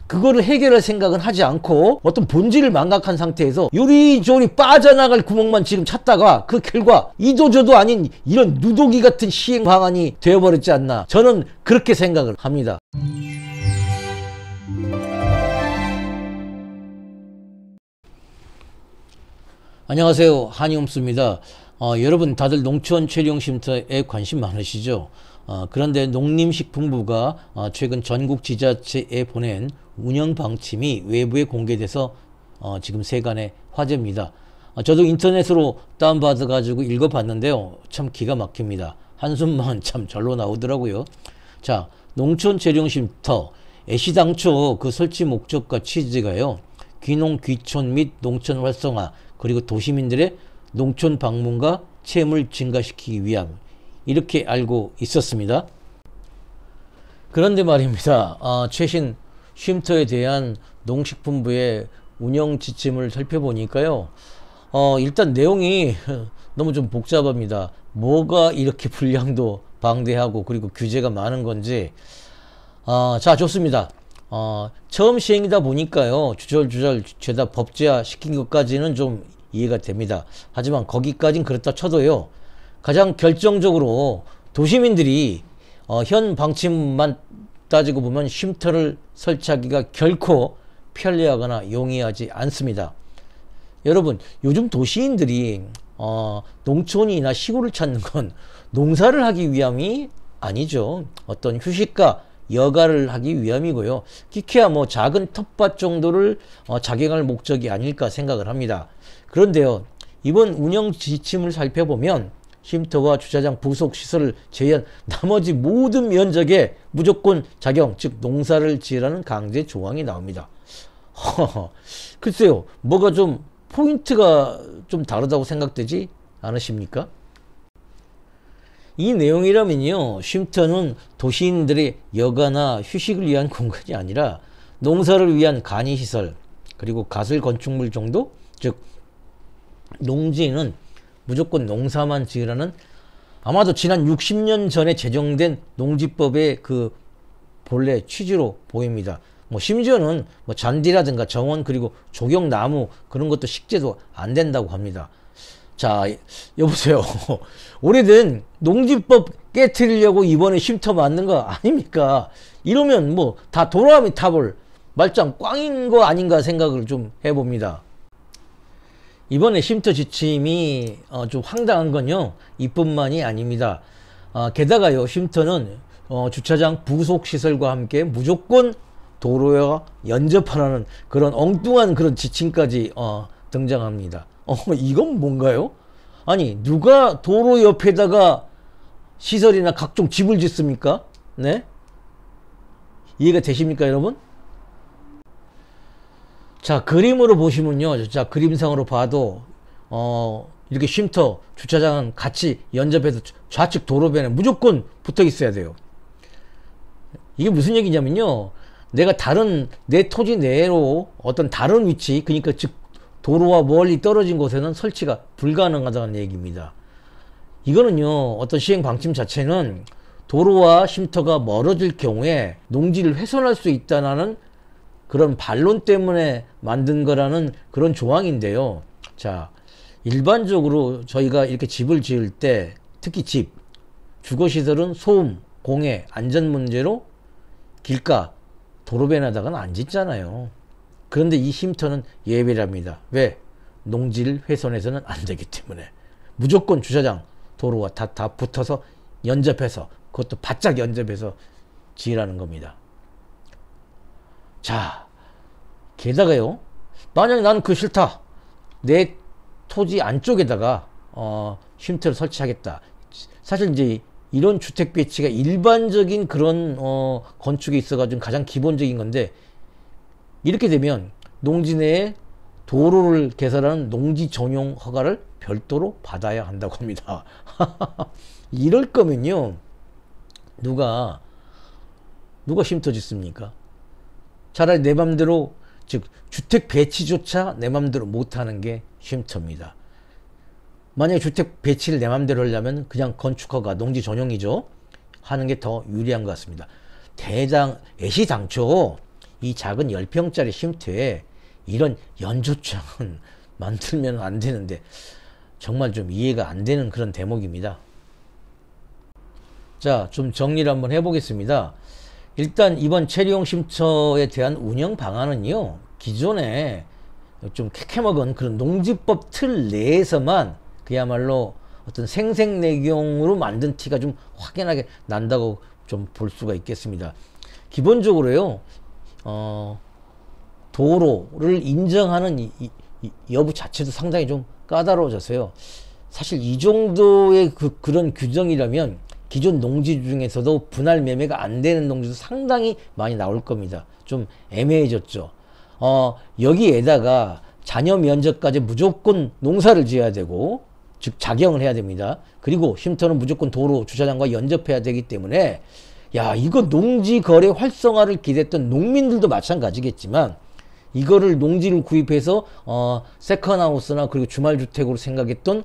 그거를 해결할 생각은 하지 않고 어떤 본질을 망각한 상태에서 요리조리 빠져나갈 구멍만 지금 찾다가 그 결과 이도저도 아닌 이런 누더기 같은 시행 방안이 되어버렸지 않나, 저는 그렇게 생각을 합니다. 안녕하세요, 한의홈스입니다. 여러분 다들 농촌 체리용 쉼터에 관심 많으시죠? 그런데 농림식품부가 최근 전국 지자체에 보낸 운영 방침이 외부에 공개돼서 지금 세간의 화제입니다. 저도 인터넷으로 다운받아 가지고 읽어봤는데요, 참 기가 막힙니다. 한숨만 참 절로 나오더라고요. 자, 농촌 체리용 쉼터 애시당초 그 설치 목적과 취지가요, 귀농 귀촌 및 농촌 활성화, 그리고 도시민들의 농촌 방문과 체험을 증가시키기 위함, 이렇게 알고 있었습니다. 그런데 말입니다, 최신 쉼터에 대한 농식품부의 운영 지침을 살펴보니까요, 일단 내용이 너무 좀 복잡합니다. 뭐가 이렇게 분량도 방대하고 그리고 규제가 많은 건지. 자, 좋습니다. 처음 시행이다 보니까요, 주절주절 죄다 법제화 시킨 것까지는 좀 이해가 됩니다. 하지만 거기까진 그렇다 쳐도요, 가장 결정적으로 도시민들이 현 방침만 따지고 보면 쉼터를 설치하기가 결코 편리하거나 용이하지 않습니다. 여러분, 요즘 도시인들이 농촌이나 시골을 찾는 건 농사를 하기 위함이 아니죠. 어떤 휴식과 여가를 하기 위함이고요. 기케야 뭐 작은 텃밭 정도를 작용할 목적이 아닐까 생각을 합니다. 그런데요, 이번 운영 지침을 살펴보면 쉼터와 주차장 부속 시설을 제외한 나머지 모든 면적에 무조건 작용, 즉 농사를 지으라는 강제 조항이 나옵니다. 글쎄요, 뭐가 좀 포인트가 좀 다르다고 생각되지 않으십니까? 이 내용이라면요, 쉼터는 도시인들의 여가나 휴식을 위한 공간이 아니라 농사를 위한 간이시설, 그리고 가설 건축물 정도, 즉 농지에는 무조건 농사만 지으라는, 아마도 지난 60년 전에 제정된 농지법의 그 본래 취지로 보입니다. 뭐 심지어는 뭐 잔디라든가 정원, 그리고 조경나무 그런 것도 식재도 안 된다고 합니다. 자, 여보세요. 오래된 농지법 깨트리려고 이번에 쉼터 만든 거 아닙니까? 이러면 뭐 다 도라미 타볼 말짱 꽝인 거 아닌가 생각을 좀 해봅니다. 이번에 쉼터 지침이 좀 황당한 건요, 이뿐만이 아닙니다. 게다가요, 쉼터는 주차장 부속 시설과 함께 무조건 도로와 연접하라는 그런 엉뚱한 그런 지침까지 등장합니다. 이건 뭔가요? 아니, 누가 도로 옆에다가 시설이나 각종 집을 짓습니까? 네? 이해가 되십니까, 여러분? 자, 그림으로 보시면요, 자, 그림상으로 봐도 이렇게 쉼터, 주차장은 같이 연접해서 좌측 도로변에 무조건 붙어 있어야 돼요. 이게 무슨 얘기냐면요, 내가 내 토지 내로 어떤 다른 위치, 그러니까 즉 도로와 멀리 떨어진 곳에는 설치가 불가능하다는 얘기입니다. 이거는요, 어떤 시행 방침 자체는 도로와 쉼터가 멀어질 경우에 농지를 훼손할 수 있다는 그런 반론 때문에 만든 거라는 그런 조항인데요. 자, 일반적으로 저희가 이렇게 집을 지을 때, 특히 집, 주거시설은 소음, 공해, 안전 문제로 길가, 도로변에다가는 안 짓잖아요. 그런데 이 쉼터는 예외랍니다. 왜? 농지를 훼손해서는 안 되기 때문에. 무조건 주차장, 도로와 다 붙어서 연접해서, 그것도 바짝 연접해서 지으라는 겁니다. 자, 게다가요, 만약에 나는 그거 싫다, 내 토지 안쪽에다가 쉼터를 설치하겠다. 사실 이제 이런 주택 배치가 일반적인 그런 건축에 있어가지고 가장 기본적인 건데, 이렇게 되면 농지 내에 도로를 개설하는 농지 전용 허가를 별도로 받아야 한다고 합니다. 이럴 거면요, 누가 쉼터 짓습니까? 차라리 내 맘대로, 즉 주택 배치조차 내 맘대로 못하는 게 쉼터입니다. 만약에 주택 배치를 내 맘대로 하려면 그냥 건축허가, 농지 전용이죠, 하는 게 더 유리한 것 같습니다. 애시당초 이 작은 10평짜리 쉼터에 이런 연주장은 만들면 안 되는데 정말 좀 이해가 안 되는 그런 대목입니다. 자, 좀 정리를 한번 해보겠습니다. 일단 이번 체리용 쉼터에 대한 운영 방안은요, 기존에 좀 캐캐먹은 그런 농지법 틀 내에서만 그야말로 어떤 생색내경으로 만든 티가 좀 확연하게 난다고 좀 볼 수가 있겠습니다. 기본적으로요, 도로를 인정하는 이 여부 자체도 상당히 좀 까다로워져서요. 사실 이 정도의 그런 규정이라면 기존 농지 중에서도 분할 매매가 안 되는 농지도 상당히 많이 나올 겁니다. 좀 애매해졌죠. 여기에다가 잔여 면적까지 무조건 농사를 지어야 되고, 즉 작용을 해야 됩니다. 그리고 쉼터는 무조건 도로 주차장과 연접해야 되기 때문에 야, 이거 농지 거래 활성화를 기대했던 농민들도 마찬가지겠지만 이거를 농지를 구입해서 세컨하우스나 그리고 주말주택으로 생각했던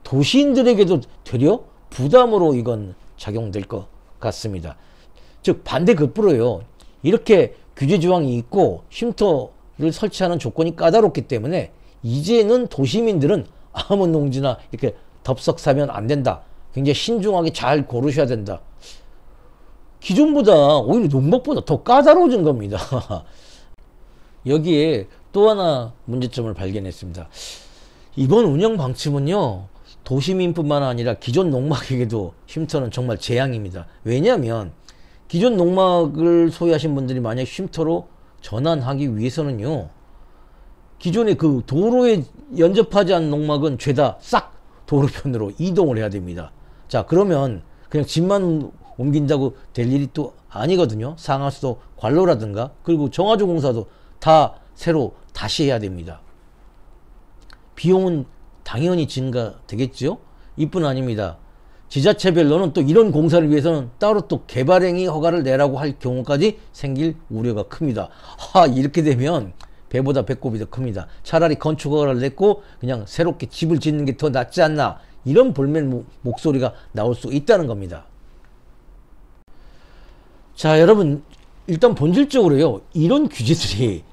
도시인들에게도 되려 부담으로 이건 작용될 것 같습니다. 즉 반대급부로요, 이렇게 규제조항이 있고 쉼터를 설치하는 조건이 까다롭기 때문에 이제는 도시민들은 아무 농지나 이렇게 덥석 사면 안 된다, 굉장히 신중하게 잘 고르셔야 된다, 기존보다 오히려 농법보다 더 까다로워진 겁니다. 여기에 또 하나 문제점을 발견했습니다. 이번 운영 방침은요, 도시민뿐만 아니라 기존 농막에게도 쉼터는 정말 재앙입니다. 왜냐하면 기존 농막을 소유하신 분들이 만약 쉼터로 전환하기 위해서는요, 기존의 그 도로에 연접하지 않은 농막은 죄다 싹 도로편으로 이동을 해야 됩니다. 자, 그러면 그냥 집만 옮긴다고 될 일이 또 아니거든요. 상하수도 관로라든가 그리고 정화조 공사도 다 새로 다시 해야 됩니다. 비용은 당연히 증가되겠죠. 이뿐 아닙니다. 지자체별로는 또 이런 공사를 위해서는 따로 또 개발행위 허가를 내라고 할 경우까지 생길 우려가 큽니다. 이렇게 되면 배보다 배꼽이 더 큽니다. 차라리 건축 허가를 냈고 그냥 새롭게 집을 짓는 게 더 낫지 않나, 이런 볼멘 목소리가 나올 수 있다는 겁니다. 자, 여러분, 일단 본질적으로요, 이런 규제들이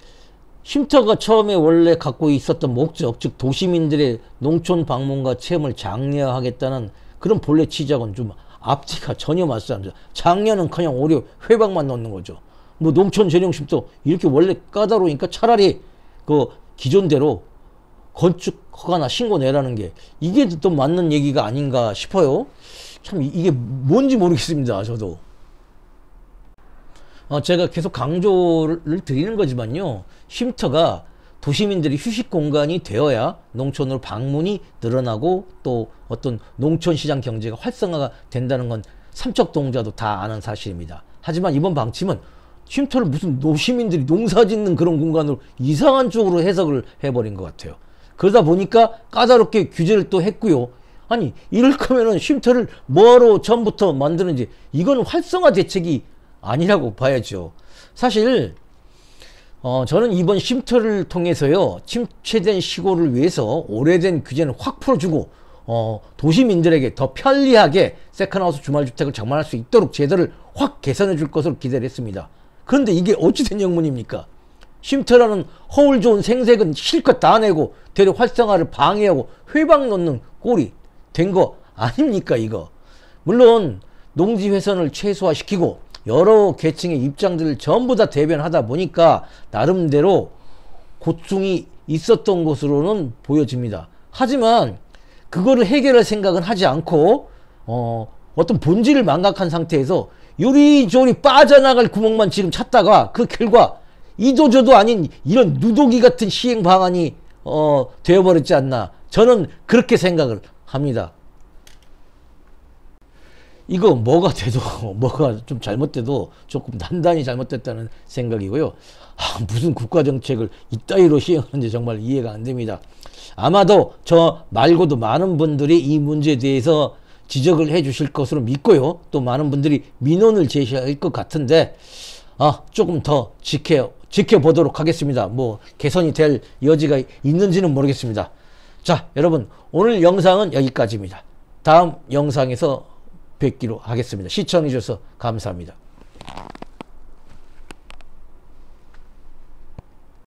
쉼터가 처음에 원래 갖고 있었던 목적, 즉 도시민들의 농촌 방문과 체험을 장려하겠다는 그런 본래 취지하고는 좀 앞뒤가 전혀 맞지 않죠. 장려는커녕 오히려 회방만 넣는 거죠. 뭐 농촌 전용 쉼터 이렇게 원래 까다로우니까 차라리 그 기존대로 건축 허가나 신고 내라는 게 이게 또 맞는 얘기가 아닌가 싶어요. 참 이게 뭔지 모르겠습니다, 저도. 제가 계속 강조를 드리는 거지만요, 쉼터가 도시민들이 휴식 공간이 되어야 농촌으로 방문이 늘어나고 또 어떤 농촌 시장 경제가 활성화가 된다는 건 삼척동자도 다 아는 사실입니다. 하지만 이번 방침은 쉼터를 무슨 도시민들이 농사 짓는 그런 공간으로 이상한 쪽으로 해석을 해버린 것 같아요. 그러다 보니까 까다롭게 규제를 또 했고요. 아니, 이럴 거면은 쉼터를 뭐하러 처음부터 만드는지, 이건 활성화 대책이 아니라고 봐야죠. 사실 저는 이번 쉼터를 통해서요, 침체된 시골을 위해서 오래된 규제는 확 풀어주고 도시민들에게 더 편리하게 세컨하우스 주말주택을 장만할 수 있도록 제도를 확 개선해 줄 것으로 기대를 했습니다. 그런데 이게 어찌된 영문입니까? 쉼터라는 허울 좋은 생색은 실컷 다 내고 되려 활성화를 방해하고 회방 놓는 꼴이 된 거 아닙니까, 이거? 물론 농지 훼손을 최소화시키고 여러 계층의 입장들을 전부 다 대변하다 보니까 나름대로 고충이 있었던 것으로는 보여집니다. 하지만 그거를 해결할 생각은 하지 않고 어떤 본질을 망각한 상태에서 요리조리 빠져나갈 구멍만 지금 찾다가 그 결과 이도저도 아닌 이런 누더기 같은 시행 방안이 되어버렸지 않나, 저는 그렇게 생각을 합니다. 이거 뭐가 돼도 뭐가 좀 잘못돼도 조금 단단히 잘못됐다는 생각이고요. 무슨 국가정책을 이따위로 시행하는지 정말 이해가 안 됩니다. 아마도 저 말고도 많은 분들이 이 문제에 대해서 지적을 해 주실 것으로 믿고요. 또 많은 분들이 민원을 제시할 것 같은데 조금 더 지켜보도록 하겠습니다. 뭐 개선이 될 여지가 있는지는 모르겠습니다. 자, 여러분, 오늘 영상은 여기까지입니다. 다음 영상에서 뵙기로 하겠습니다. 시청해 주셔서 감사합니다.